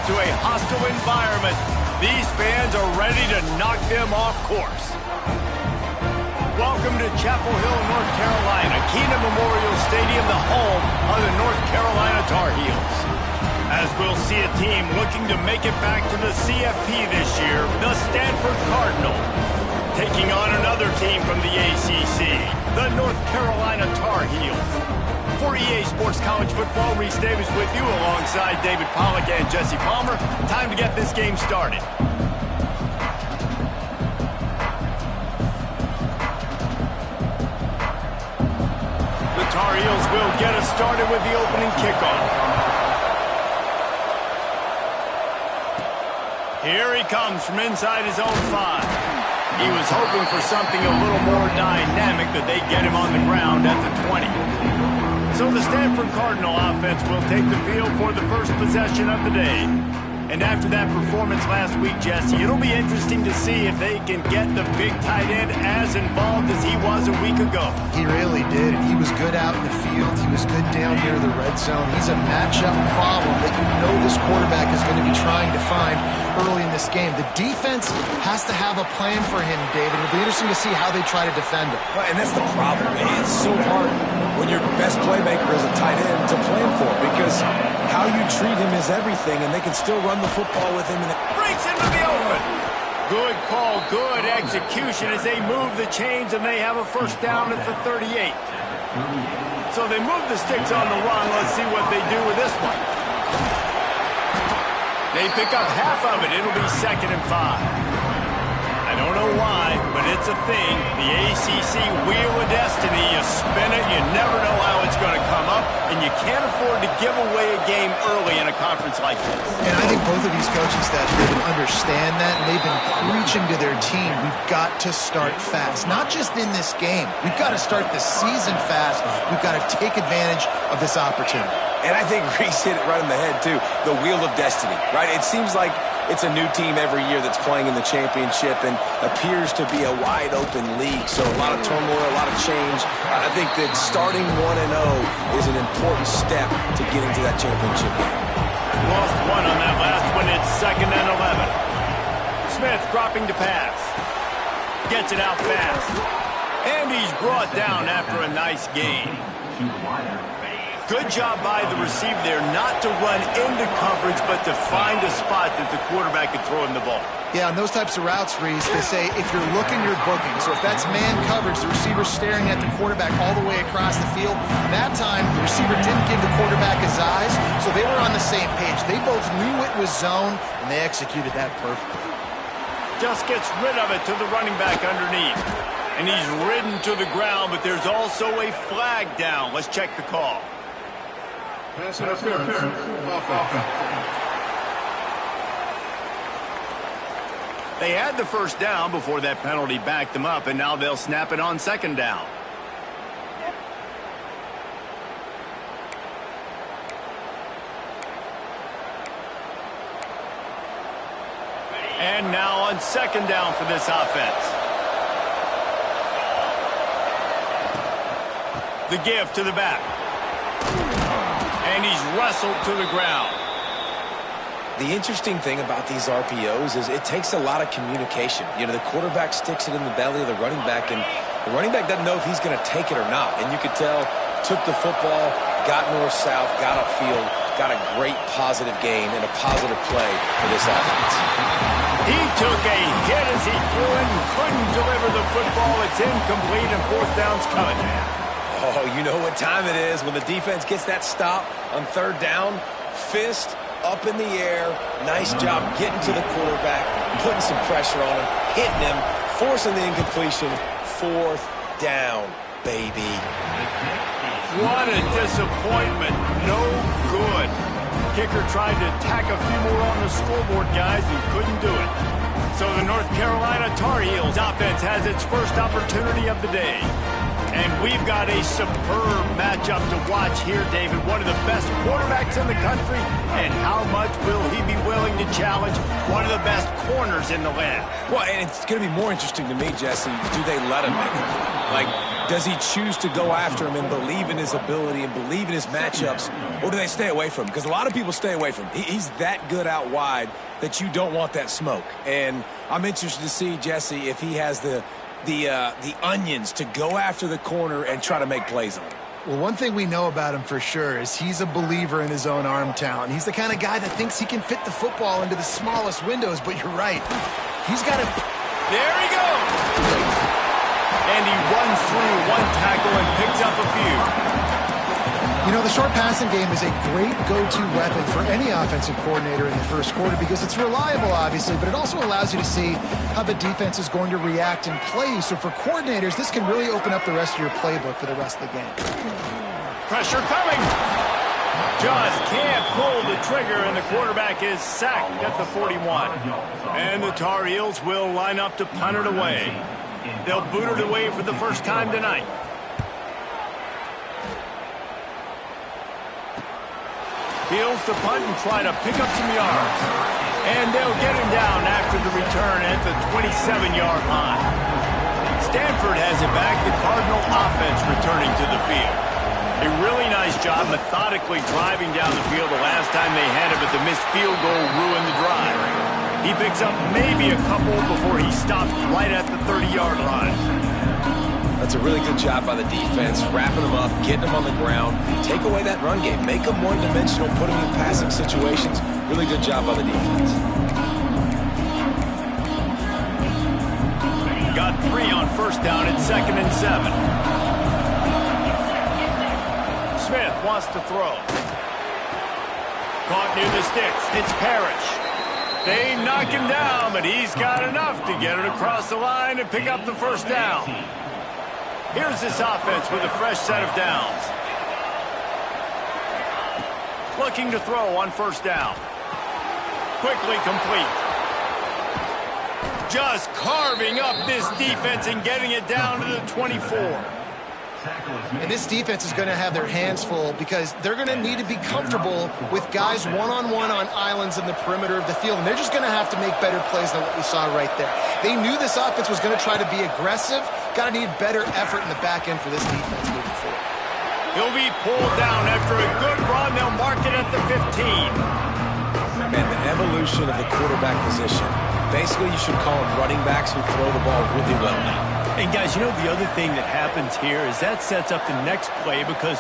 into a hostile environment. These fans are ready to knock them off course. Welcome to Chapel Hill, North Carolina, Keenan Memorial Stadium, the home of the North Carolina Tar Heels. As we'll see a team looking to make it back to the CFP this year, the Stanford Cardinal, taking on another team from the ACC, the North Carolina Tar Heels. For EA Sports College Football, Reese Davis with you alongside David Pollack and Jesse Palmer. Time to get this game started. The Tar Heels will get us started with the opening kickoff. Here he comes from inside his own 5. He was hoping for something a little more dynamic, that they get him on the ground at the 20. So the Stanford Cardinal offense will take the field for the first possession of the day. And after that performance last week, Jesse, it'll be interesting to see if they can get the big tight end as involved as he was a week ago. He really did. He was good out in the field. He was good down near the red zone. He's a matchup problem that you know this quarterback is going to be trying to find early in this game. The defense has to have a plan for him, David. It'll be interesting to see how they try to defend him. Well, and that's the problem. It's so hard when your best playmaker is a tight end to plan for, because how you treat him is everything, and they can still run the football with him. Breaks into the open. Good call, good execution as they move the chains, and they have a first down at the 38. So they move the sticks on the run. Let's see what they do with this one. They pick up half of it. It'll be 2nd and 5. I don't know why, but it's a thing. The ACC Wheel of Destiny. You spin it, you never know how it's going to come up, and you can't afford to give away a game early in a conference like this. And I think both of these coaching staffs really understand that, and they've been preaching to their team, we've got to start fast. Not just in this game. We've got to start the season fast. We've got to take advantage of this opportunity. And I think Reese hit it right on the head, too. The Wheel of Destiny, right? It seems like it's a new team every year that's playing in the championship and appears to be a wide-open league. So a lot of turmoil, a lot of change. I think that starting 1-0 is an important step to getting to that championship game. Lost one on that last one. It's 2nd and 11. Smith dropping to pass. Gets it out fast. And he's brought down after a nice gain. Good job by the receiver there not to run into coverage, but to find a spot that the quarterback could throw him the ball. Yeah, on those types of routes, Reese, they say if you're looking, you're booking. So if that's man coverage, the receiver's staring at the quarterback all the way across the field. That time, the receiver didn't give the quarterback his eyes, so they were on the same page. They both knew it was zone, and they executed that perfectly. Just gets rid of it to the running back underneath. And he's ridden to the ground, but there's also a flag down. Let's check the call. Pass interference. Offense. They had the first down before that penalty backed them up, and now they'll snap it on 2nd down. And now on 2nd down for this offense. The give to the back. And he's wrestled to the ground. The interesting thing about these RPOs is it takes a lot of communication. You know, the quarterback sticks it in the belly of the running back, and the running back doesn't know if he's going to take it or not. And you could tell, took the football, got north-south, got upfield, got a great positive gain and a positive play for this offense. He took a hit as he threw it and couldn't deliver the football. It's incomplete, and 4th down's coming. Oh, you know what time it is when the defense gets that stop on 3rd down. Fist up in the air. Nice job getting to the quarterback, putting some pressure on him, hitting him, forcing the incompletion. 4th down, baby. What a disappointment. No good. Kicker tried to tack a few more on the scoreboard, guys, and couldn't do it. So the North Carolina Tar Heels offense has its first opportunity of the day. And we've got a superb matchup to watch here, David. One of the best quarterbacks in the country. And how much will he be willing going to challenge one of the best corners in the land. Well, and it's going to be more interesting to me, Jesse, do they let him make a play? Like, does he choose to go after him and believe in his ability and believe in his matchups, or do they stay away from him? Because a lot of people stay away from him. He's that good out wide that you don't want that smoke. And I'm interested to see, Jesse, if he has the onions to go after the corner and try to make plays on him. Well, one thing we know about him for sure is he's a believer in his own arm talent. He's the kind of guy that thinks he can fit the football into the smallest windows, but you're right. He's got to... There he goes! And he runs through one tackle and picks up a few. You know, the short passing game is a great go-to weapon for any offensive coordinator in the first quarter because it's reliable, obviously, but it also allows you to see how the defense is going to react and play. So for coordinators, this can really open up the rest of your playbook for the rest of the game. Pressure coming. Just can't pull the trigger, and the quarterback is sacked at the 41. And the Tar Heels will line up to punt it away. They'll boot it away for the first time tonight. Heels to punt and try to pick up some yards. And they'll get him down after the return at the 27-yard line. Stanford has it back, the Cardinal offense returning to the field. A really nice job methodically driving down the field the last time they had it, but the missed field goal ruined the drive. He picks up maybe a couple before he stops right at the 30-yard line. That's a really good job by the defense, wrapping them up, getting them on the ground, take away that run game, make them one-dimensional, put them in passing situations. Really good job by the defense. Got 3 on first down at 2nd and 7. Smith wants to throw. Caught near the sticks. It's Parrish. They knock him down, but he's got enough to get it across the line and pick up the first down. Here's this offense with a fresh set of downs. Looking to throw on first down. Quickly complete. Just carving up this defense and getting it down to the 24. And this defense is going to have their hands full because they're going to need to be comfortable with guys one-on-one on islands in the perimeter of the field. And they're just going to have to make better plays than what we saw right there. They knew this offense was going to try to be aggressive. Got to need better effort in the back end for this defense moving forward. He'll be pulled down after a good run. They'll mark it at the 15. And the evolution of the quarterback position. Basically, you should call them running backs who throw the ball really well now. And guys, you know, the other thing that happens here is that sets up the next play because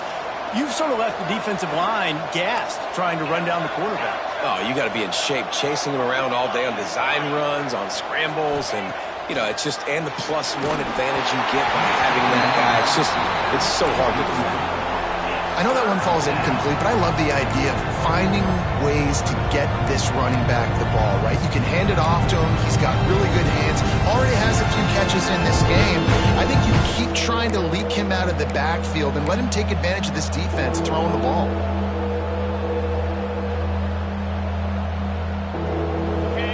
you've sort of left the defensive line gassed trying to run down the quarterback. Oh, you got to be in shape, chasing him around all day on design runs, on scrambles, and, you know, it's just, and the +1 advantage you get by having that guy. It's so hard to defend. I know that one falls incomplete, but I love the idea of finding ways to get this running back the ball, right? You can hand it off to him. He's got really good hands. Already has a few catches in this game. I think you keep trying to leak him out of the backfield and let him take advantage of this defense throwing the ball.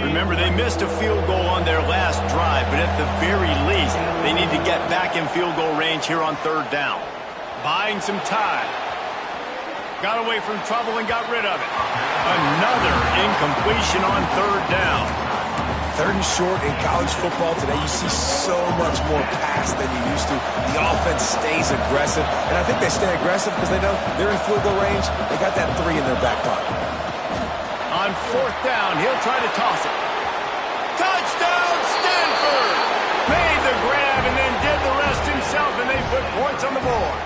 Remember, they missed a field goal on their last drive, but at the very least, they need to get back in field goal range here on 3rd down. Buying some time. Got away from trouble and got rid of it. Another incompletion on 3rd down. 3rd and short in college football today, you see so much more pass than you used to. The offense stays aggressive, and I think they stay aggressive because they know they're in field goal range. They got that 3 in their back pocket. On 4th down, he'll try to toss it. Touchdown, Stanford! Made the grab and then did the rest himself, and they put points on the board.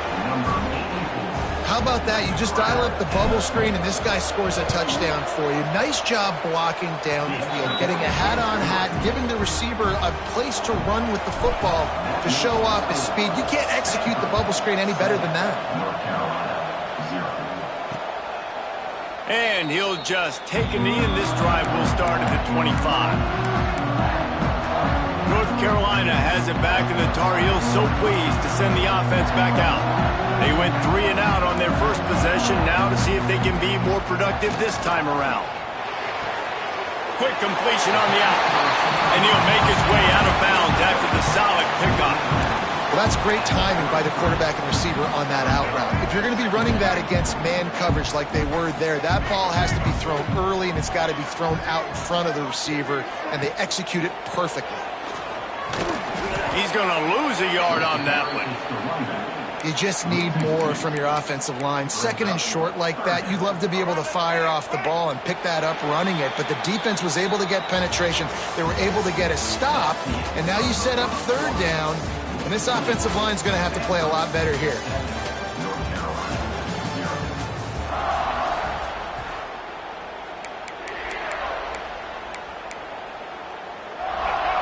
How about that? You just dial up the bubble screen, and this guy scores a touchdown for you. Nice job blocking down the field, getting a hat-on-hat, giving the receiver a place to run with the football to show off his speed. You can't execute the bubble screen any better than that. And he'll just take a knee, and this drive will start at the 25. North Carolina has it back, and the Tar Heels so pleased to send the offense back out. They went 3 and out on their first possession, now to see if they can be more productive this time around. Quick completion on the out, and he'll make his way out of bounds after the solid pickup. Well, that's great timing by the quarterback and receiver on that out route. If you're going to be running that against man coverage like they were there, that ball has to be thrown early, and it's got to be thrown out in front of the receiver, and they execute it perfectly. He's going to lose a yard on that one. You just need more from your offensive line. Second and short like that, you'd love to be able to fire off the ball and pick that up running it, but the defense was able to get penetration. They were able to get a stop, and now you set up third down, and this offensive line is going to have to play a lot better here.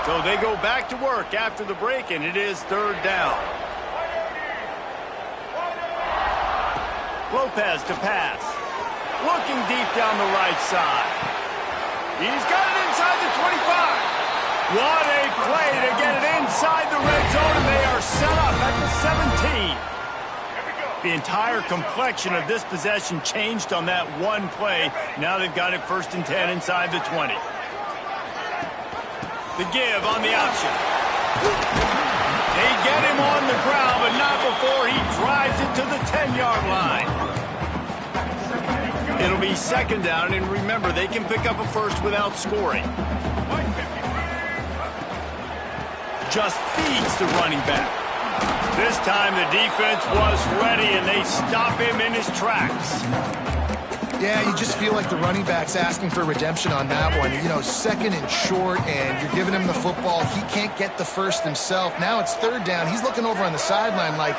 So they go back to work after the break, and it is third down. Lopez to pass. Looking deep down the right side. He's got it inside the 25. What a play to get it inside the red zone, and they are set up at the 17. The entire complexion of this possession changed on that one play. Now they've got it 1st and 10 inside the 20. The give on the option. They get him on the ground, but not before he drives it to the 10-yard line. It'll be 2nd down, and remember, they can pick up a first without scoring. Just feeds the running back. This time the defense was ready, and they stop him in his tracks. Yeah, you just feel like the running back's asking for redemption on that one. You know, 2nd and short, and you're giving him the football. He can't get the first himself. Now it's 3rd down. He's looking over on the sideline like,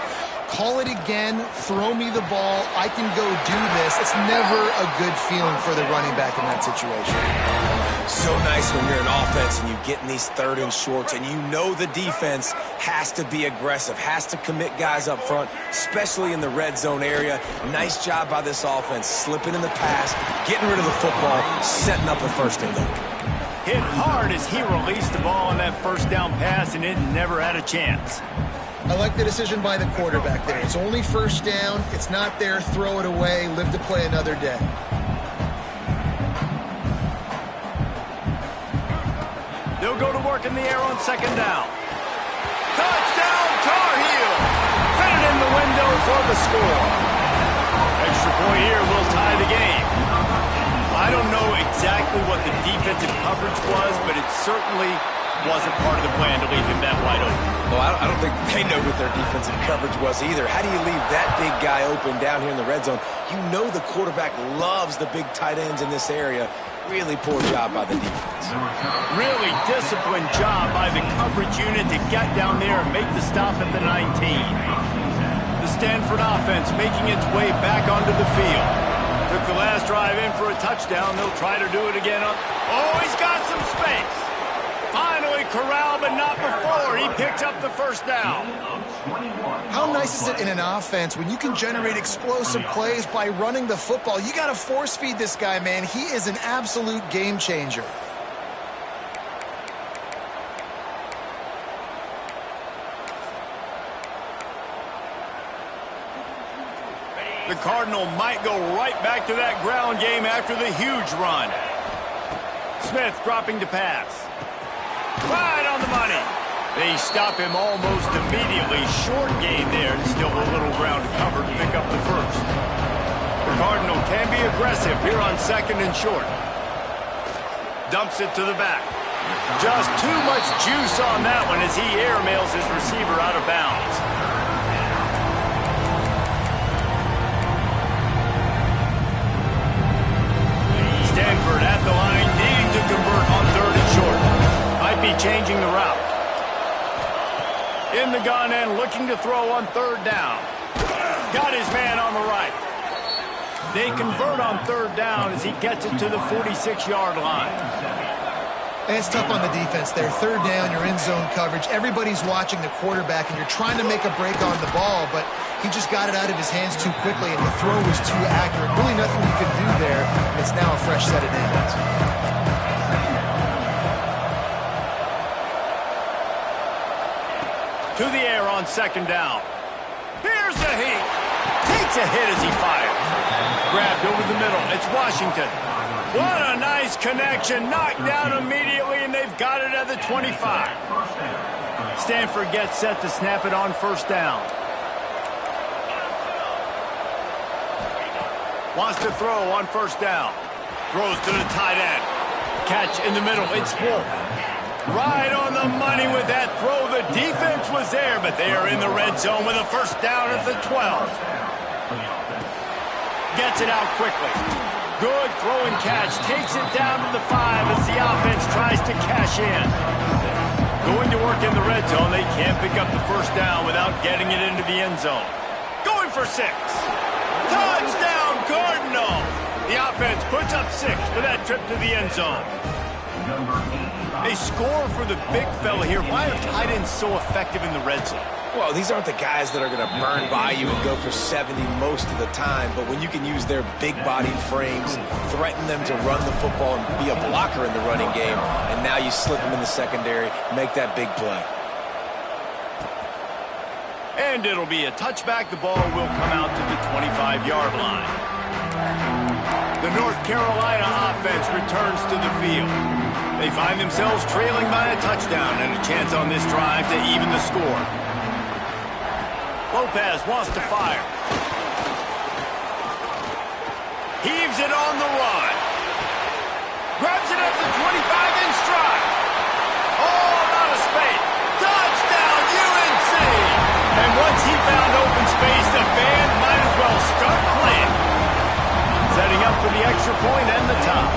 call it again, throw me the ball, I can go do this. It's never a good feeling for the running back in that situation. So nice when you're an offense and you get in these 3rd and shorts, and you know the defense has to be aggressive, has to commit guys up front, especially in the red zone area. Nice job by this offense, slipping in the pass, getting rid of the football, setting up a 1st and goal. Hit hard as he released the ball on that 1st down pass, and it never had a chance. I like the decision by the quarterback there. It's only 1st down. It's not there. Throw it away. Live to play another day. They'll go to work in the air on 2nd down. Touchdown, Tar Heel! Fit it in the window for the score. Extra point here will tie the game. I don't know exactly what the defensive coverage was, but it certainly wasn't part of the plan to leave him that wide open. Well, I don't think they know what their defensive coverage was either. How do you leave that big guy open down here in the red zone? You know the quarterback loves the big tight ends in this area. Really poor job by the defense. Really disciplined job by the coverage unit to get down there and make the stop at the 19. The Stanford offense making its way back onto the field. Took the last drive in for a touchdown. They'll try to do it again. Oh, he's got some space. Finally corralled, but not before. He picks up the 1st down. How nice is it in an offense when you can generate explosive plays by running the football? You got to force feed this guy, man. He is an absolute game changer. The Cardinal might go right back to that ground game after the huge run. Smith dropping to pass. Right on the money. They stop him almost immediately. Short gain there, and still a little ground to cover to pick up the 1st. The Cardinal can be aggressive here on 2nd and short. Dumps it to the back. Just too much juice on that one as he airmails his receiver out of bounds. Stanford at the line, needing to convert on 3rd and short. Might be changing the route. In the gun and looking to throw on 3rd down. Got his man on the right. They convert on 3rd down as he gets it to the 46-yard line. And it's tough on the defense there. 3rd down, you're in zone coverage. Everybody's watching the quarterback, and you're trying to make a break on the ball, but he just got it out of his hands too quickly, and the throw was too accurate. Really nothing you can do there. It's now a fresh set of downs. To the air on 2nd down. Here's the heat. Takes a hit as he fires. Grabbed over the middle. It's Washington. What a nice connection. Knocked down immediately, and they've got it at the 25. Stanford gets set to snap it on first down. Wants to throw on first down. Throws to the tight end. Catch in the middle. It's Wolf. Right on the money with that throw. The defense was there, but they are in the red zone with a first down at the 12. Gets it out quickly. Good throw and catch. Takes it down to the 5 as the offense tries to cash in. Going to work in the red zone. They can't pick up the first down without getting it into the end zone. Going for 6. Touchdown, Cardinal! The offense puts up 6 for that trip to the end zone. They score for the big fella here. Why are tight ends so effective in the red zone? Well, these aren't the guys that are going to burn by you and go for 70 most of the time, but when you can use their big-bodied frames, threaten them to run the football and be a blocker in the running game, and now you slip them in the secondary, make that big play. And it'll be a touchback. The ball will come out to the 25-yard line. The North Carolina offense returns to the field. They find themselves trailing by a touchdown and a chance on this drive to even the score. Lopez wants to fire. Heaves it on the run. Grabs it at the 25 in stride. All out of space. Touchdown, UNC! And once he found open space, the band might as well start playing. Setting up for the extra point and the top.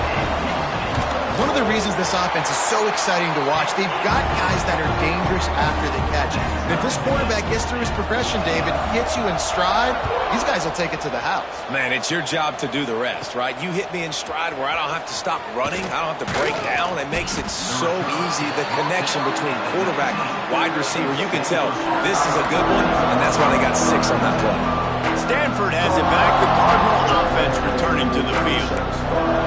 One of the reasons this offense is so exciting to watch, they've got guys that are dangerous after the catch. And if this quarterback gets through his progression, David, hits you in stride, these guys will take it to the house. Man, it's your job to do the rest, right? You hit me in stride where I don't have to stop running. I don't have to break down. It makes it so easy, the connection between quarterback, wide receiver. You can tell this is a good one, and that's why they got 6 on that play. Stanford has it back. The Cardinal offense returning to the field.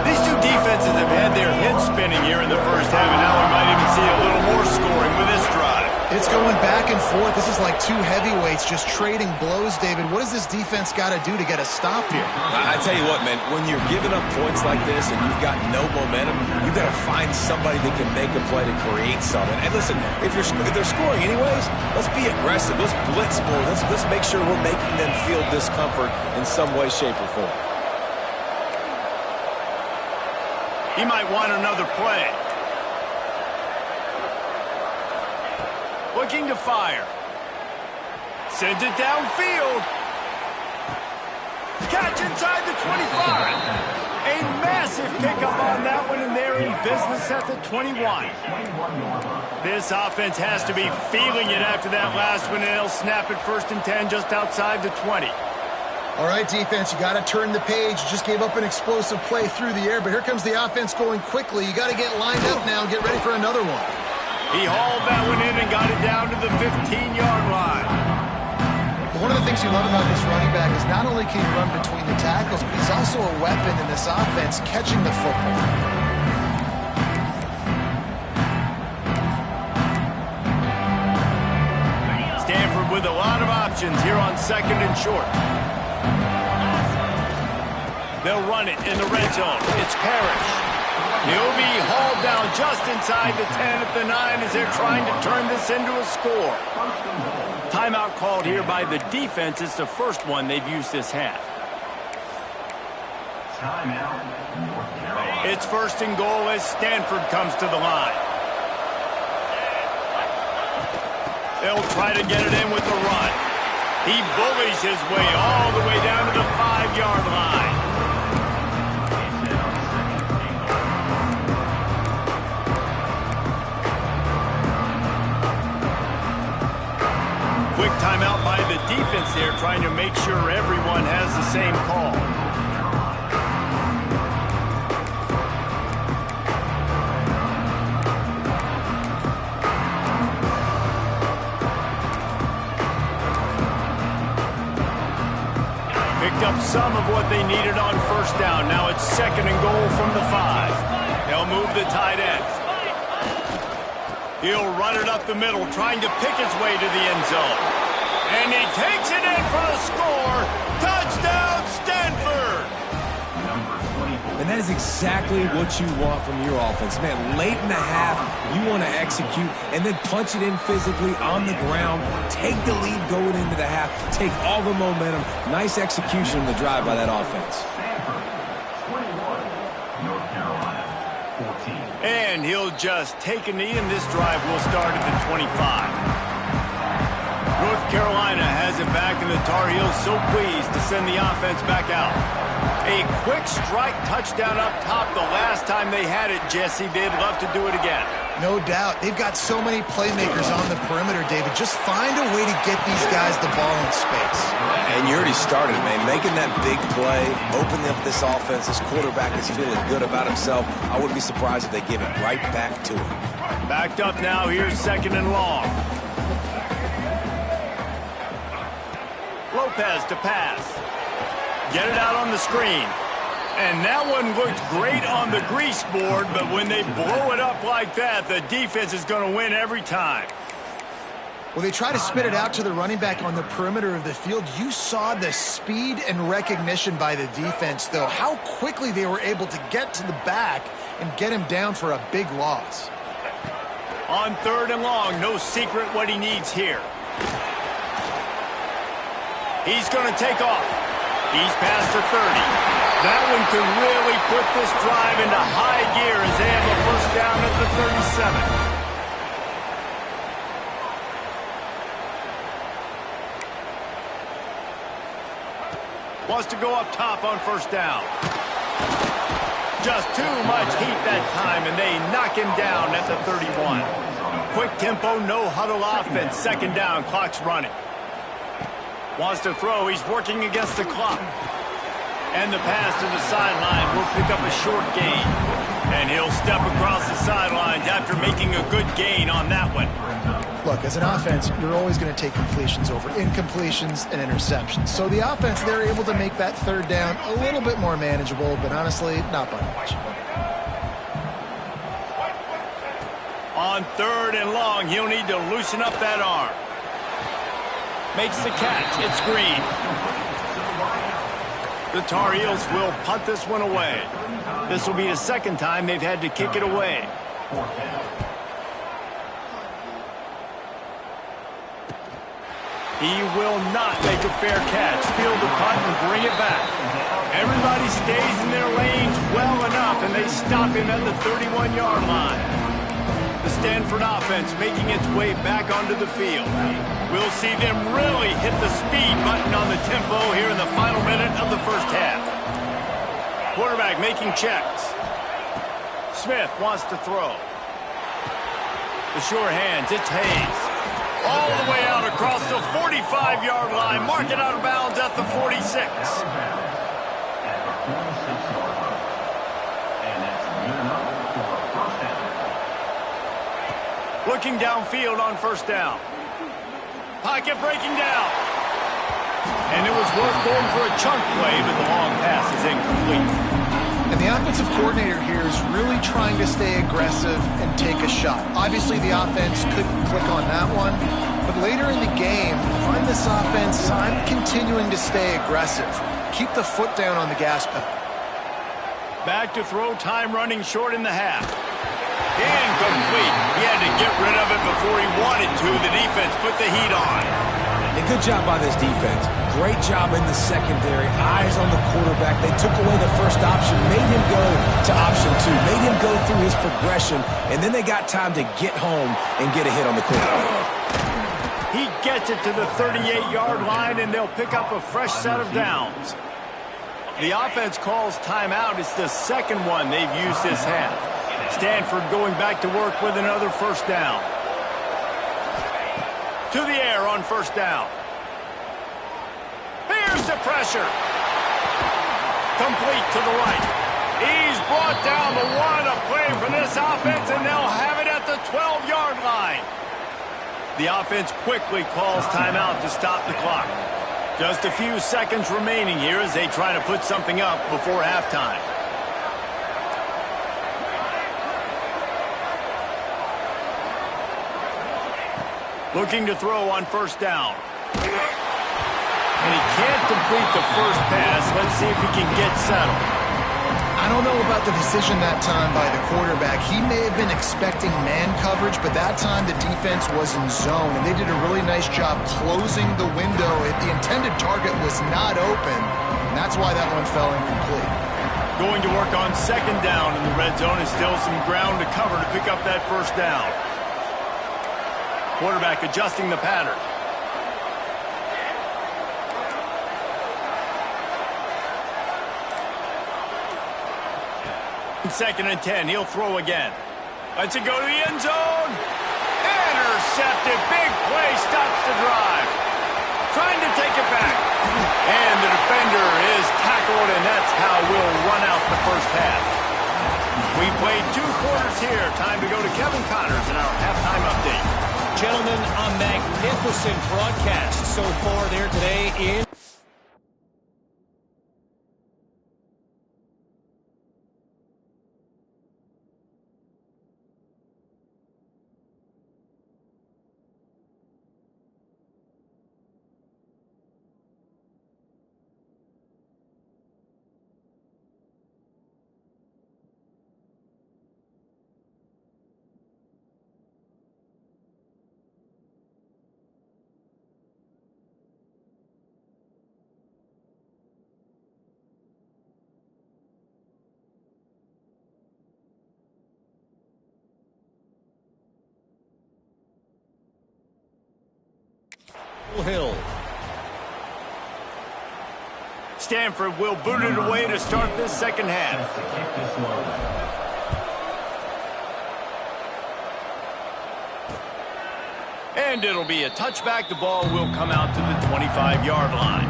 These two defenses have had their heads spinning here in the first half, and now we might even see a little more scoring with this drive. It's going back and forth. This is like two heavyweights just trading blows, David. What does this defense got to do to get a stop here? I tell you what, man, when you're giving up points like this and you've got no momentum, you've got to find somebody that can make a play to create something. And listen, if they're scoring anyways, let's be aggressive. Let's blitz more. Let's make sure we're making them feel discomfort in some way, shape, or form. He might want another play. Looking to fire. Sends it downfield. Catch inside the 25. A massive pickup on that one, and they're in business at the 21. This offense has to be feeling it after that last one, and they'll snap it 1st and 10 just outside the 20. All right, defense, you got to turn the page. You just gave up an explosive play through the air, but here comes the offense going quickly. You got to get lined up now and get ready for another one. He hauled that one in and got it down to the 15-yard line. One of the things you love about this running back is not only can he run between the tackles, but he's also a weapon in this offense catching the football. Stanford with a lot of options here on 2nd and short. They'll run it in the red zone. It's Parrish. He'll be hauled down just inside the 10 at the 9 as they're trying to turn this into a score. Timeout called here by the defense. It's the first one they've used this half. It's 1st and goal as Stanford comes to the line. They'll try to get it in with the run. He bullies his way all the way down to the 5-yard line. Quick timeout by the defense there, trying to make sure everyone has the same call. Picked up some of what they needed on 1st down. Now it's 2nd and goal from the 5. They'll move the tight end. He'll run it up the middle, trying to pick his way to the end zone. And he takes it in for the score. Touchdown, Stanford! And And that is exactly what you want from your offense. Man, late in the half, you want to execute and then punch it in physically on the ground, take the lead going into the half, take all the momentum. Nice execution in the drive by that offense. And he'll just take a knee, and this drive will start at the 25. North Carolina has it back, and the Tar Heels so pleased to send the offense back out. A quick strike touchdown up top the last time they had it, Jesse. They'd love to do it again. No doubt. They've got so many playmakers on the perimeter, David. Just find a way to get these guys the ball in space. And you already started, man. Making that big play, opening up this offense. This quarterback is feeling good about himself. I wouldn't be surprised if they give it right back to him. Backed up now. Here's 2nd and long. Lopez to pass. Get it out on the screen. And that one looked great on the grease board, but when they blow it up like that, the defense is going to win every time. Well, they try to spit it out to the running back on the perimeter of the field. You saw the speed and recognition by the defense, though. How quickly they were able to get to the back and get him down for a big loss. On 3rd and long, no secret what he needs here. He's going to take off. He's past the 30. That one could really put this drive into high gear as they have a first down at the 37. Wants to go up top on first down. Just too much heat that time, and they knock him down at the 31. Quick tempo, no huddle offense. 2nd down, clock's running. Wants to throw. He's working against the clock. And the pass to the sideline will pick up a short gain. And he'll step across the sidelines after making a good gain on that one. Look, as an offense, you're always going to take completions over incompletions and interceptions. So the offense, they're able to make that 3rd down a little bit more manageable, but honestly, not by much. On 3rd and long, he'll need to loosen up that arm. Makes the catch. It's Green. The Tar Heels will punt this one away. This will be the 2nd time they've had to kick it away. He will not make a fair catch. Field the punt and bring it back. Everybody stays in their lanes well enough, and they stop him at the 31-yard line. The Stanford offense making its way back onto the field. We'll see them really hit the speed button on the tempo here in the final minute of the first half. Quarterback making checks. Smith wants to throw. The sure hands, it's Hayes. All the way out across the 45-yard line. Mark it out of bounds at the 46. Looking downfield on first down. Pocket breaking down. And it was worth going for a chunk play, but the long pass is incomplete. And the offensive coordinator here is really trying to stay aggressive and take a shot. Obviously, the offense couldn't click on that one. But later in the game, find this offense, I'm continuing to stay aggressive. Keep the foot down on the gas pedal. Back to throw, time running short in the half. Incomplete. He had to get rid of it before he wanted to. The defense put the heat on. A good job by this defense. Great job in the secondary. Eyes on the quarterback. They took away the first option, made him go to option 2, made him go through his progression, and then they got time to get home and get a hit on the quarterback. He gets it to the 38-yard line, and they'll pick up a fresh set of downs. The offense calls timeout. It's the 2nd one they've used this half. Stanford going back to work with another first down. To the air on first down. Here's the pressure. Complete to the right. He's brought down the one. A play for this offense, and they'll have it at the 12-yard line. The offense quickly calls timeout to stop the clock. Just a few seconds remaining here as they try to put something up before halftime. Looking to throw on first down. And he can't complete the first pass. Let's see if he can get settled. I I don't know about the decision that time by the quarterback. He may have been expecting man coverage, but that time the defense was in zone, and they did a really nice job closing the window. The intended target was not open, and that's why that one fell incomplete. Going to work on second down in the red zone is still some ground to cover to pick up that first down. Quarterback adjusting the pattern. Second and 10, he'll throw again. Lets it go to the end zone. Intercepted. Big play, stops the drive. Trying to take it back. And the defender is tackled, and that's how we'll run out the first half. We played 2 quarters here. Time to go to Kevin Connors in our halftime update. Gentlemen, a magnificent broadcast so far there today in... Hill. Stanford will boot it away to start this second half. And it'll be a touchback. The ball will come out to the 25-yard line.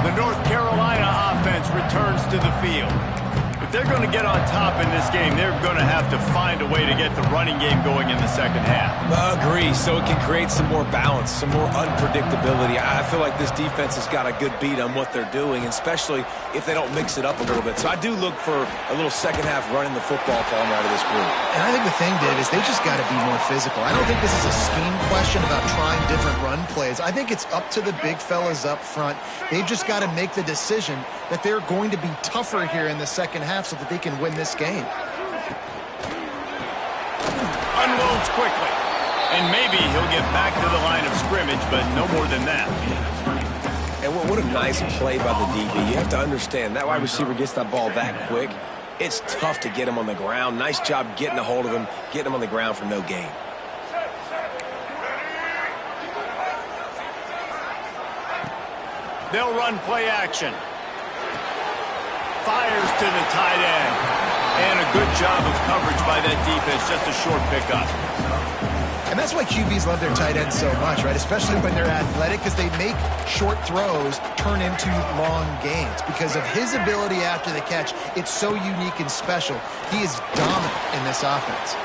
The North Carolina offense returns to the field. If they're going to get on top in this game, they're going to have to find a way to get the running game going in the second half. Agree, so it can create some more balance, some more unpredictability. I feel like this defense has got a good beat on what they're doing, especially if they don't mix it up a little bit. So I do look for a little second half running the football coming out of this group. And I think the thing, Dave, is they just got to be more physical. I don't think this is a scheme question about trying different run plays. I think it's up to the big fellas up front. They've just got to make the decision that they're going to be tougher here in the second half so that they can win this game. Unloads quickly. And maybe he'll get back to the line of scrimmage, but no more than that. And what a nice play by the DB. You have to understand, that wide receiver gets that ball that quick. It's tough to get him on the ground. Nice job getting a hold of him, getting him on the ground for no gain. They'll run play action. Fires to the tight end. And a good job of coverage by that defense. Just a short pickup. And that's why QBs love their tight ends so much, right? Especially when they're athletic, because they make short throws turn into long gains. Because of his ability after the catch, it's so unique and special. He is dominant in this offense.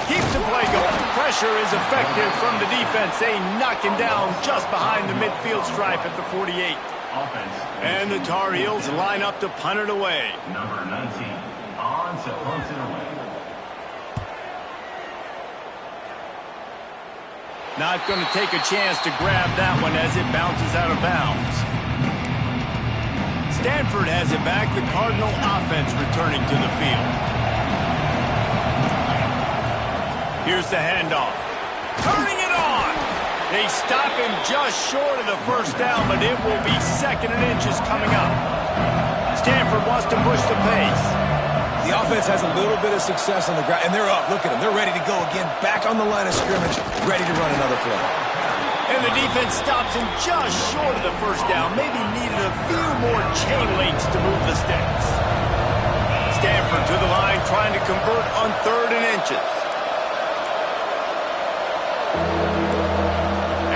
Keeps the play going. Pressure is effective from the defense. They knock him down just behind the midfield stripe at the 48. And the Tar Heels line up to punt it away. Number 19 on to punt it away. Not going to take a chance to grab that one as it bounces out of bounds. Stanford has it back. The Cardinal offense returning to the field. Here's the handoff. Turning it on. They stop him just short of the first down, but it will be second and inches coming up. Stanford wants to push the pace. The offense has a little bit of success on the ground, and they're up. Look at them. They're ready to go again, back on the line of scrimmage, ready to run another play. And the defense stops him just short of the first down. Maybe needed a few more chain links to move the sticks. Stanford to the line, trying to convert on 3rd and inches.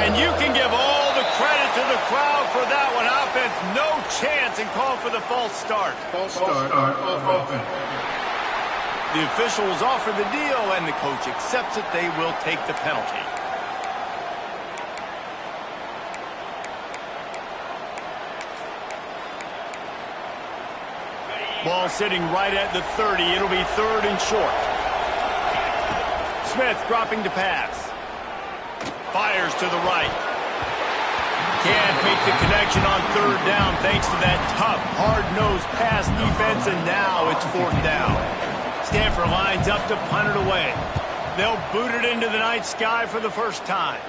And you can give all the credit to the crowd for that one. Offense, no chance, and call for the false start. False start off offense. The officials offer the deal, and the coach accepts it. They will take the penalty. Ball sitting right at the 30. It'll be 3rd and short. Smith dropping to pass. Fires to the right. can't make the connection on third down thanks to that tough, hard-nosed pass defense, and now it's fourth down. Stanford lines up to punt it away. They'll boot it into the night sky for the first time.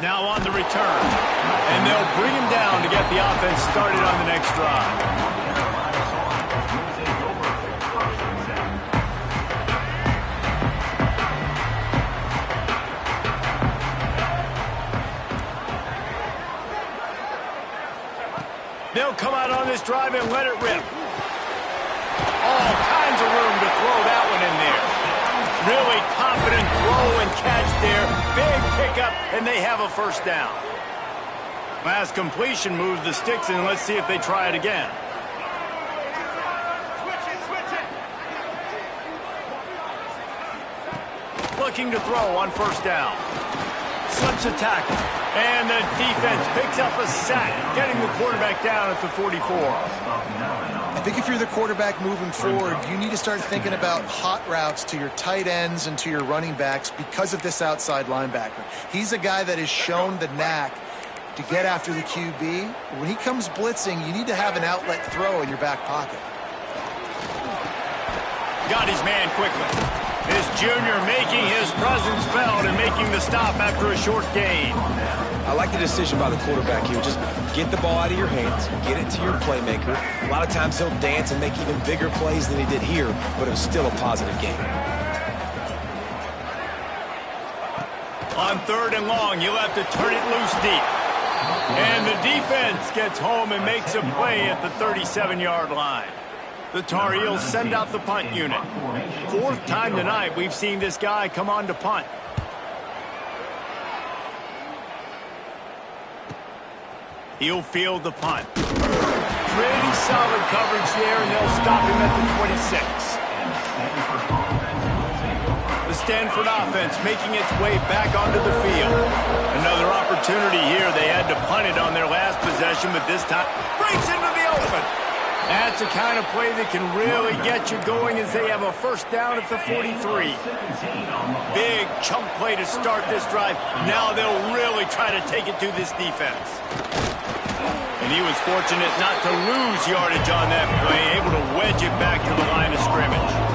Now on the return. And they'll bring him down to get the offense started on the next drive. They'll come out on this drive and let it rip. All kinds of room to throw that one in there. Really confident throw and catch there. Big pickup, and they have a first down. Last completion moves the sticks, and let's see if they try it again. Looking to throw on first down. Slips a tackle, and the defense picks up a sack, getting the quarterback down at the 44. I think if you're the quarterback moving forward, you need to start thinking about hot routes to your tight ends and to your running backs because of this outside linebacker. He's a guy that has shown the knack to get after the QB. When he comes blitzing, you need to have an outlet throw in your back pocket. Got his man quickly. This junior making his presence felt and making the stop after a short gain. I like the decision by the quarterback here. Just get the ball out of your hands, get it to your playmaker. A lot of times he'll dance and make even bigger plays than he did here, but it was still a positive game. On third and long, you'll have to turn it loose deep. And the defense gets home and makes a play at the 37-yard line. The Tar Heels send out the punt unit. Fourth time tonight we've seen this guy come on to punt. He'll field the punt. Pretty solid coverage there, and they'll stop him at the 26. The Stanford offense making its way back onto the field. Another opportunity here. They had to punt it on their last possession, but this time breaks into the open. That's the kind of play that can really get you going as they have a first down at the 43. Big chunk play to start this drive. Now they'll really try to take it to this defense. And he was fortunate not to lose yardage on that play, able to wedge it back to the line of scrimmage.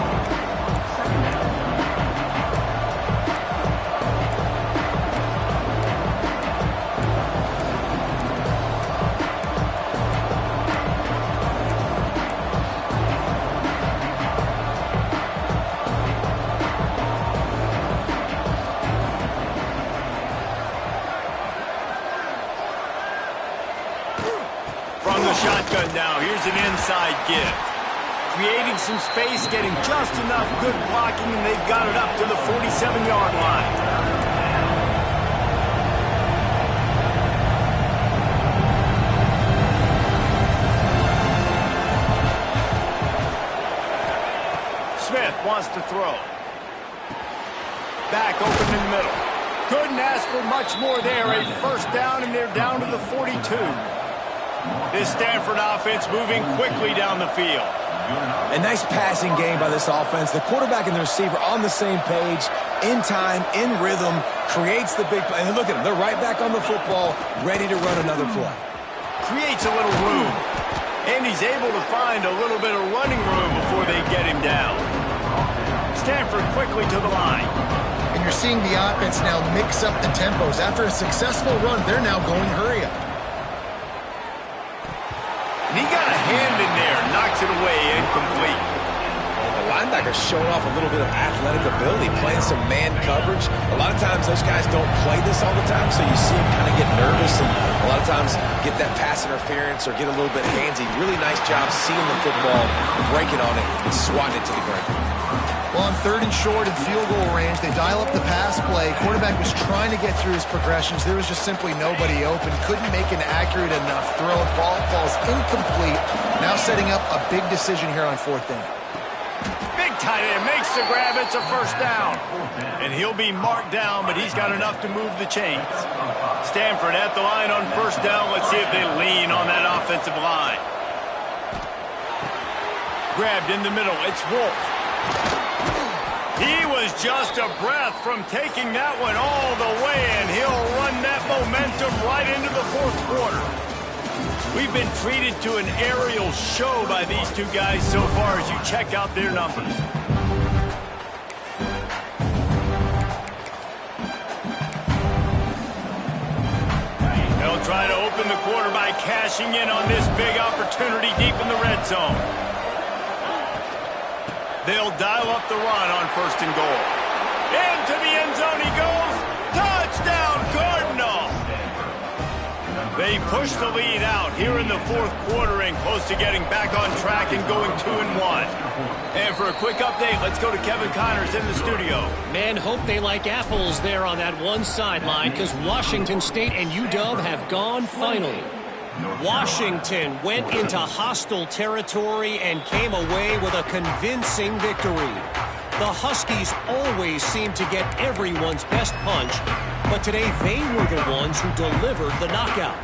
From the shotgun now, here's an inside give. Creating some space, getting just enough good blocking, and they've got it up to the 47-yard line. Smith wants to throw. Back open in the middle. Couldn't ask for much more there. A first down, and they're down to the 42. This Stanford offense moving quickly down the field. A nice passing game by this offense. The quarterback and the receiver on the same page, in time, in rhythm, creates the big play. And look at them. They're right back on the football, ready to run another play. Creates a little room. And he's able to find a little bit of running room before they get him down. Stanford quickly to the line. And you're seeing the offense now mix up the tempos. After a successful run, they're now going hurry up. And he got a hand in there, knocks it away, incomplete. And the linebacker's showing off a little bit of athletic ability, playing some man coverage. A lot of times those guys don't play this all the time, so you see them kind of get nervous and a lot of times get that pass interference or get a little bit handsy. Really nice job seeing the football, breaking on it, and swatting it to the ground. Well, on third and short and field goal range, they dial up the pass play. Quarterback was trying to get through his progressions. There was just simply nobody open. Couldn't make an accurate enough throw. Ball falls incomplete. Now setting up a big decision here on fourth down. Big tight end makes the grab. It's a first down. And he'll be marked down, but he's got enough to move the chains. Stanford at the line on first down. Let's see if they lean on that offensive line. Grabbed in the middle. It's Wolf. He was just a breath from taking that one all the way, and he'll run that momentum right into the fourth quarter. We've been treated to an aerial show by these two guys so far as you check out their numbers. They'll try to open the quarter by cashing in on this big opportunity deep in the red zone. They'll dial up the run on 1st and goal. Into the end zone he goes. Touchdown, Cardinal! They push the lead out here in the fourth quarter and close to getting back on track and going 2-1. And for a quick update, let's go to Kevin Connors in the studio. Man, hope they like apples there on that one sideline, because Washington State and UW have gone finally. Washington went into hostile territory and came away with a convincing victory. The Huskies always seem to get everyone's best punch, but today they were the ones who delivered the knockout.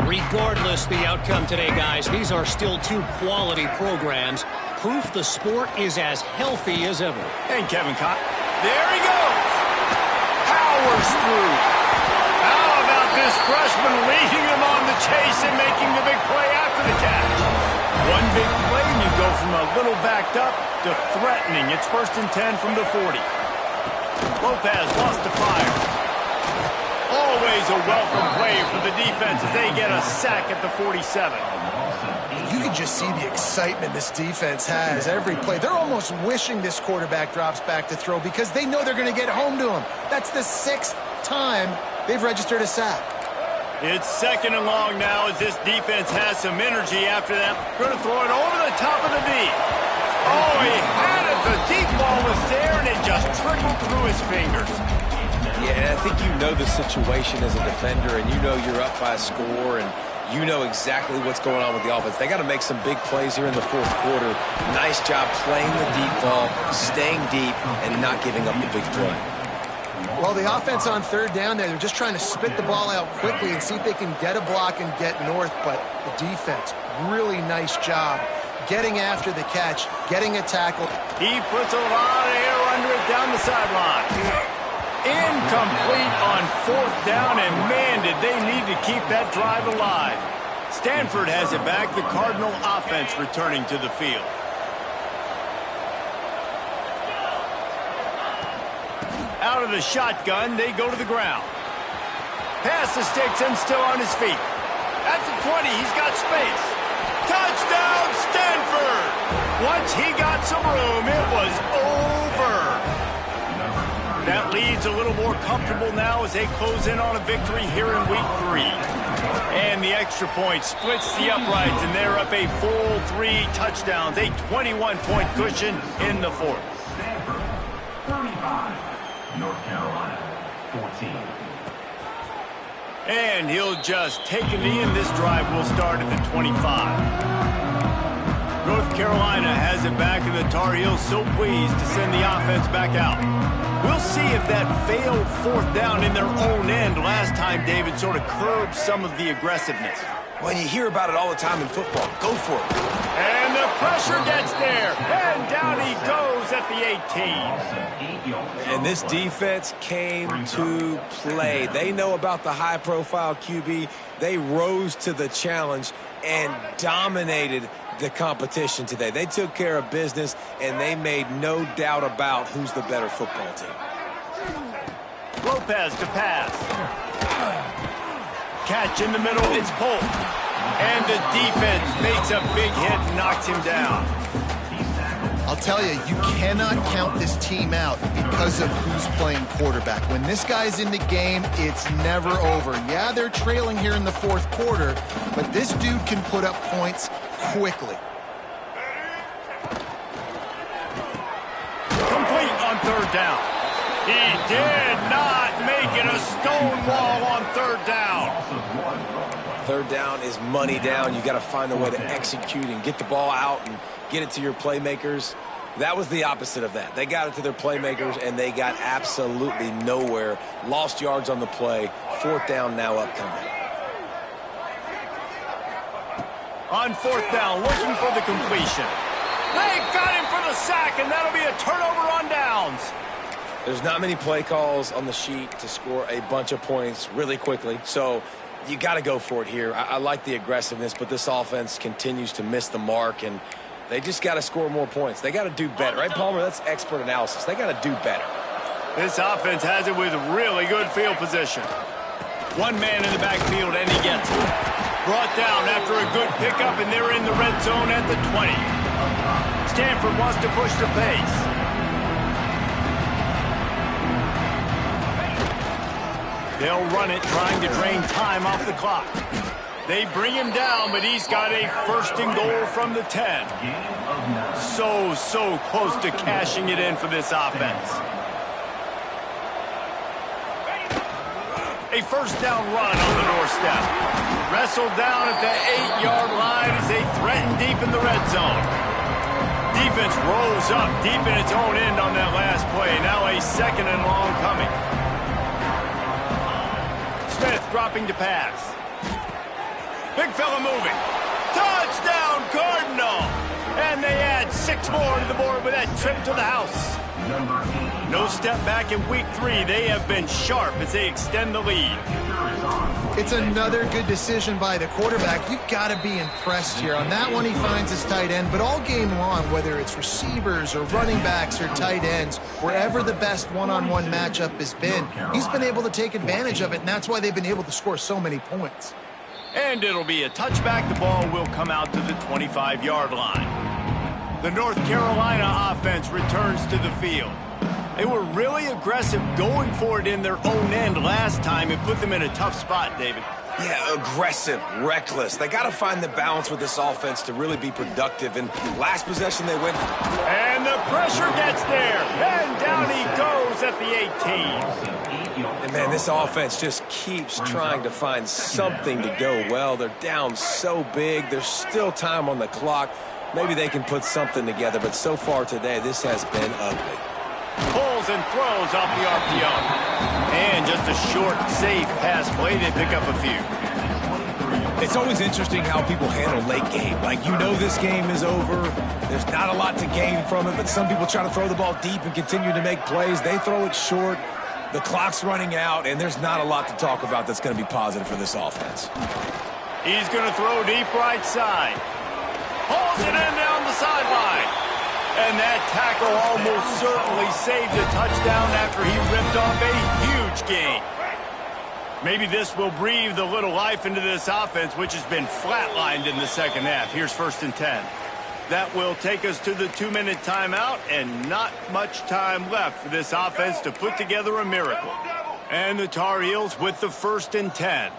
Regardless the outcome today, guys, these are still two quality programs. Proof the sport is as healthy as ever. And Kevin Cott, there he goes. Powers through. How about this freshman leading them on the chase and making the big play after the catch? One big play and you go from a little backed up to threatening. It's 1st and 10 from the 40. Lopez lost the fire. Always a welcome play for the defense as they get a sack at the 47. You can just see the excitement this defense has every play. They're almost wishing this quarterback drops back to throw because they know they're going to get home to him. That's the 6th time they've registered a sack. It's 2nd and long now as this defense has some energy after that. Going to throw it over the top of the knee. Oh, he had it. The deep ball was there, and it just trickled through his fingers. Yeah, and I think you know the situation as a defender, and you know you're up by a score, and you know exactly what's going on with the offense. They got to make some big plays here in the fourth quarter. Nice job playing the deep ball, staying deep, and not giving up the big play. Well, the offense on 3rd down there, they're just trying to spit the ball out quickly and see if they can get a block and get north, but the defense, really nice job getting after the catch, getting a tackle. He puts a lot of air under it down the sideline. Incomplete on 4th down, and man, did they need to keep that drive alive. Stanford has it back, the Cardinal offense returning to the field. Out of the shotgun, they go to the ground. Pass the sticks and still on his feet. At the 20, he's got space. Touchdown, Stanford! Once he got some room, it was over. That lead's a little more comfortable now as they close in on a victory here in week 3. And the extra point splits the uprights, and they're up a full 3 touchdowns, a 21-point cushion in the fourth. Stanford, 35. North Carolina, 14. And he'll just take a knee, and this drive will start at the 25. North Carolina has it back, and the Tar Heels so pleased to send the offense back out. We'll see if that failed 4th down in their own end last time, David, sort of curbed some of the aggressiveness. Well, you hear about it all the time in football. Go for it. And the pressure gets there, and down he goes at the 18. And this defense came to play. They know about the high-profile QB. They rose to the challenge and dominated the competition today. They took care of business, and they made no doubt about who's the better football team. Lopez to pass. Catch in the middle, it's Polk. And the defense makes a big hit and knocks him down. I'll tell you, you cannot count this team out because of who's playing quarterback. When this guy's in the game, it's never over. Yeah, they're trailing here in the fourth quarter, but this dude can put up points quickly. Complete on 3rd down. He did not make it a stone wall on 3rd down. 3rd down is money down. You got to find a way to execute and get the ball out and get it to your playmakers. That was the opposite of that. They got it to their playmakers, and they got absolutely nowhere. Lost yards on the play. 4th down now upcoming. On 4th down, looking for the completion. They got him for the sack, and that'll be a turnover on downs. There's not many play calls on the sheet to score a bunch of points really quickly, so you got to go for it here. I like the aggressiveness, but this offense continues to miss the mark, and they just got to score more points. They got to do better, right, Palmer? That's expert analysis. They got to do better. This offense has it with really good field position. One man in the backfield, and he gets it. Brought down after a good pickup, and they're in the red zone at the 20. Stanford wants to push the pace. They'll run it, trying to drain time off the clock. They bring him down, but he's got a first and goal from the 10. So close to cashing it in for this offense. A first down run on the doorstep. Wrestled down at the 8-yard line as they threaten deep in the red zone. Defense rolls up deep in its own end on that last play. Now a second and long coming. Smith dropping to pass. Big fella moving. Touchdown, Cardinal! And they add 6 more to the board with that trip to the house. No step back in week 3. They have been sharp as they extend the lead. It's another good decision by the quarterback. You've got to be impressed here. On that one, he finds his tight end, but all game long, whether it's receivers or running backs or tight ends, wherever the best one-on-one matchup has been, he's been able to take advantage of it, and that's why they've been able to score so many points. And it'll be a touchback. The ball will come out to the 25-yard line. The North Carolina offense returns to the field. They were really aggressive going for it in their own end last time. It put them in a tough spot, David. Yeah, aggressive, reckless. They got to find the balance with this offense to really be productive. And last possession they went. And the pressure gets there. And down he goes at the 18. And, man, this offense just keeps trying to find something to go well. They're down so big. There's still time on the clock. Maybe they can put something together. But so far today, this has been ugly. Pulls and throws off the RPO. And just a short, safe pass play. They pick up a few. It's always interesting how people handle late game. Like, you know this game is over. There's not a lot to gain from it, but some people try to throw the ball deep and continue to make plays. They throw it short. The clock's running out, and there's not a lot to talk about that's going to be positive for this offense. He's going to throw deep right side. Pulls it in down the sideline. And that tackle almost certainly saved a touchdown after he ripped off a huge gain. Maybe this will breathe a little life into this offense, which has been flatlined in the second half. Here's 1st and 10. That will take us to the 2-minute timeout, and not much time left for this offense to put together a miracle. And the Tar Heels with the 1st and 10.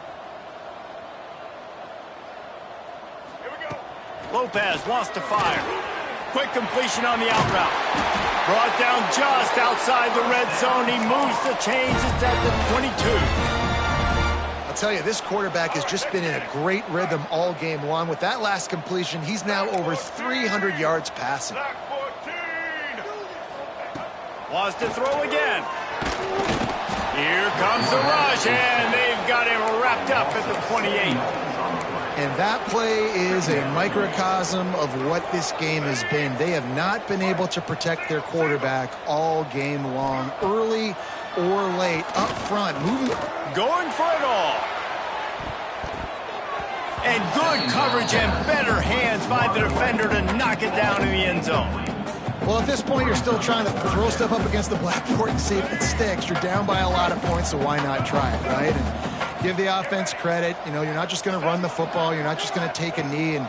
Lopez wants to fire. Quick completion on the out route. Brought down just outside the red zone. He moves the chains. It's at the 22. I'll tell you, this quarterback has just been in a great rhythm all game long. With that last completion, he's now over 300 yards passing. Wants to throw again. Here comes the rush, and they've got him wrapped up at the 28. And that play is a microcosm of what this game has been. They have not been able to protect their quarterback all game long, early or late, up front, moving. Going for it all. And good coverage and better hands by the defender to knock it down in the end zone. Well, at this point, you're still trying to throw stuff up against the blackboard and see if it sticks. You're down by a lot of points, so why not try it, right? And give the offense credit. You know, you're not just going to run the football. You're not just going to take a knee and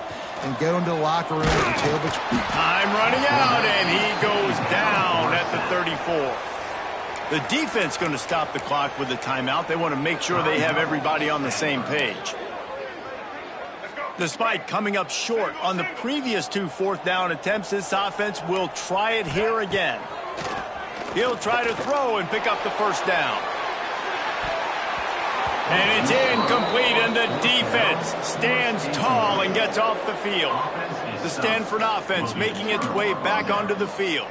go into the locker room with your tail between. Time running out, and he goes down at the 34. The defense going to stop the clock with a timeout. They want to make sure they have everybody on the same page. Despite coming up short on the previous 2 4th down attempts, this offense will try it here again. He'll try to throw and pick up the 1st down. And it's incomplete, and the defense stands tall and gets off the field. The Stanford offense making its way back onto the field.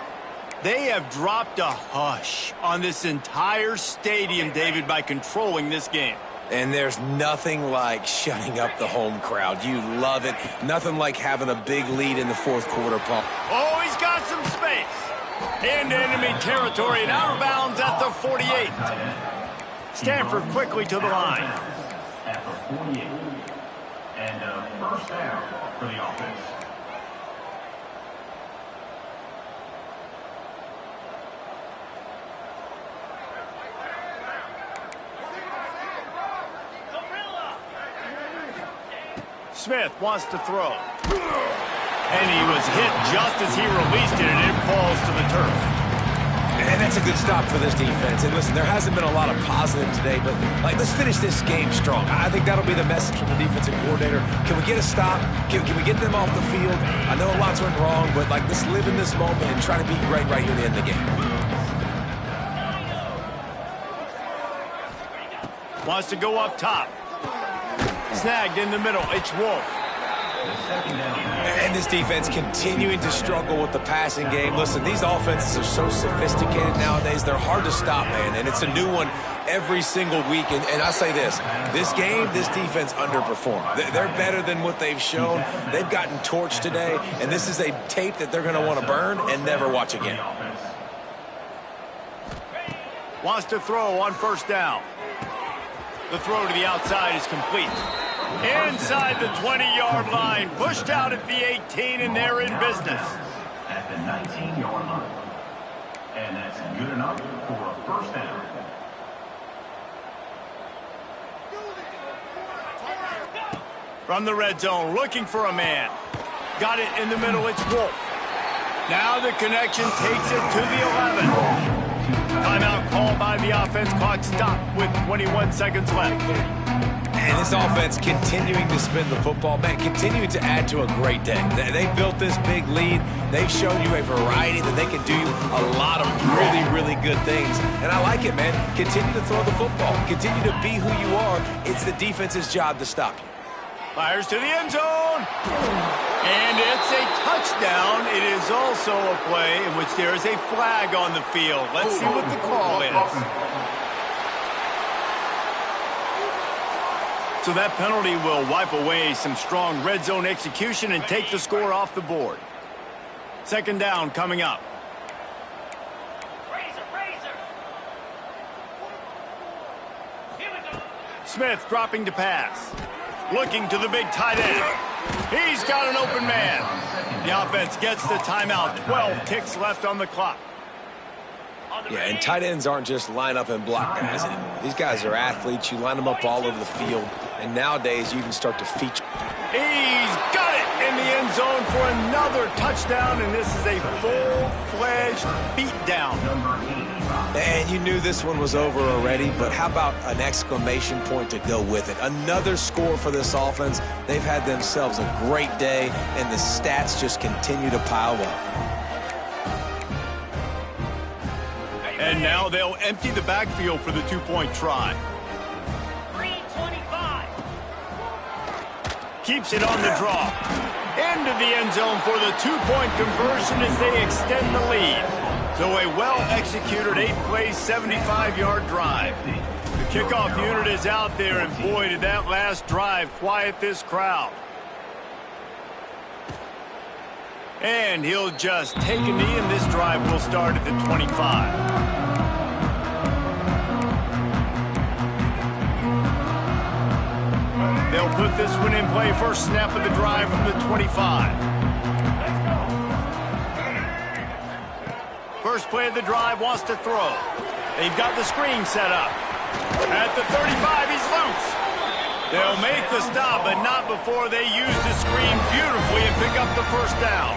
They have dropped a hush on this entire stadium, David, by controlling this game. And there's nothing like shutting up the home crowd. You love it. Nothing like having a big lead in the 4th quarter, Paul. Oh, he's got some space. Into enemy territory and out of bounds at the 48. Stanford quickly to the line. At the 48. And first down for the offense. Smith wants to throw. And he was hit just as he released it, and it falls to the turf. And that's a good stop for this defense. And listen, there hasn't been a lot of positive today, but let's finish this game strong. I think that'll be the message from the defensive coordinator. Can we get a stop? Can we get them off the field? I know lots went wrong, but let's live in this moment and try to be great right here to end the game. Wants to go up top. Snagged in the middle. It's Wolf. And this defense continuing to struggle with the passing game. Listen, these offenses are so sophisticated nowadays. They're hard to stop, man. And it's a new one every single week. And I say this game, this defense underperformed. They're better than what they've shown. They've gotten torched today. And this is a tape that they're going to want to burn and never watch again. Wants to throw on first down. The throw to the outside is complete. Inside the 20-yard line. Pushed out at the 18, and they're in business. At the 19-yard line. And that's good enough for a first down. From the red zone, looking for a man. Got it in the middle, it's Wolf. Now the connection takes it to the 11. Timeout called by the offense. Clock stopped with 21 seconds left. And this offense continuing to spin the football, man, continuing to add to a great day. They built this big lead. They've shown you a variety that they can do a lot of really, really good things. And I like it, man. Continue to throw the football. Continue to be who you are. It's the defense's job to stop you. Fires to the end zone. And it's a touchdown. It is also a play in which there is a flag on the field. Let's see what the call is. So that penalty will wipe away some strong red zone execution and take the score off the board. Second down coming up. Smith dropping to pass. Looking to the big tight end. He's got an open man. The offense gets the timeout. 12 ticks left on the clock. Yeah, and tight ends aren't just line up and block guys anymore. These guys are athletes. You line them up all over the field. And nowadays, you can start to feature. He's got it in the end zone for another touchdown. And this is a full-fledged beatdown. And you knew this one was over already, but how about an exclamation point to go with it? Another score for this offense. They've had themselves a great day, and the stats just continue to pile up. And now they'll empty the backfield for the two-point try. 325. Keeps it on the draw. Into the end zone for the two-point conversion as they extend the lead. So a well-executed 8-play, 75-yard drive. The kickoff unit is out there, and boy, did that last drive quiet this crowd. And he'll just take a knee, and this drive will start at the 25. They'll put this one in play. First snap of the drive from the 25. First play of the drive, wants to throw. They've got the screen set up. At the 35, he's loose. They'll make the stop, but not before they use the screen beautifully and pick up the first down.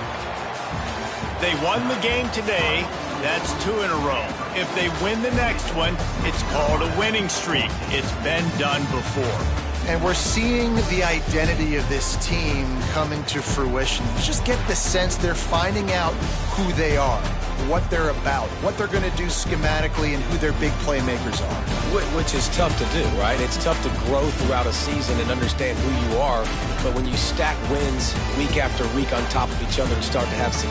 They won the game today. That's 2 in a row. If they win the next one, it's called a winning streak. It's been done before. And we're seeing the identity of this team come into fruition. You just get the sense they're finding out who they are, what they're about, what they're going to do schematically, and who their big playmakers are. Which is tough to do, right? It's tough to grow throughout a season and understand who you are. But when you stack wins week after week on top of each other and start to have success,